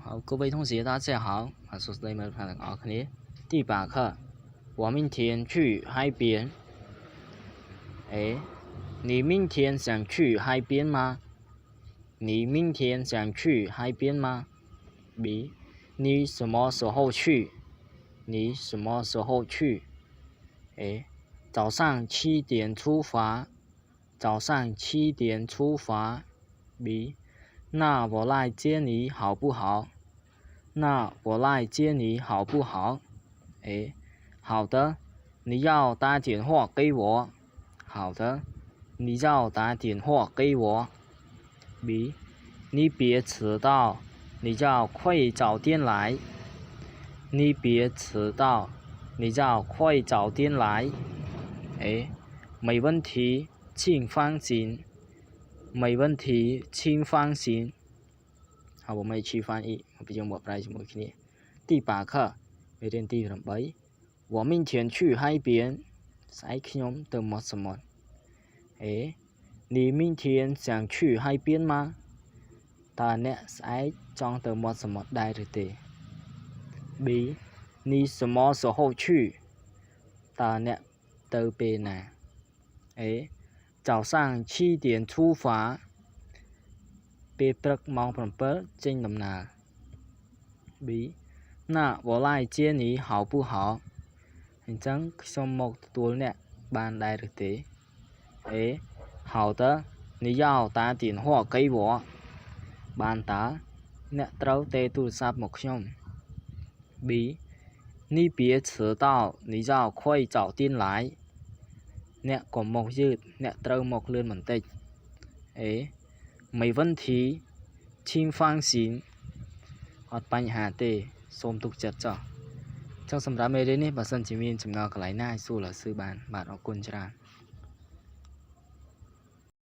好，各位同学大家好，我是你们的老师。第8课，我明天去海边。A，你明天想去海边吗？你明天想去海边吗 ？B，你什么时候去？你什么时候去 ？A，早上7点出发。早上7点出发。B，那我来接你好不好？那我来接你好不好 ？A，好的，你要打电话给我。好的，你要打电话给我。B，你别迟到，你要快早点来。你别迟到，你要快早点来。A，没问题，请放心。没问题，请放心。好，我们一起翻译，我比较默来ជាមួយគ្នា第8课មេរៀនទី8我明天去海边ស្អែកខ្ញុំទៅមាត់សមុទ្រ A 你明天想去海边吗តើអ្នកស្អែកចង់ទៅមាត់សមុទ្រដែរឬទេ B 你什么时候去តើអ្នកទៅពេលណា A 早上7点出发ពេលព្រឹកម៉ោង7ចេញដំណើរ B 那我来接你好不好អញ្ចឹងខ្ញុំមកទទួលអ្នកបានដែរឬទេ A 好的你要打电话给我បានតើអ្នកត្រូវទេទូរស័ព្ទមកខ្ញុំ B 你别迟到你要快早点来អ្នកកុំមកយឺតអ្នកត្រូវមកលឿនបន្តិច A 没问题请放心អត់បញ្ហាទេសូមទុកចិត្តចុះចុះសម្រាប់មេរៀននេះបើសិនជាមានចំណុចកន្លែងណាឲ្យសួរលោកសឺបានបាទអរគុណច្រើន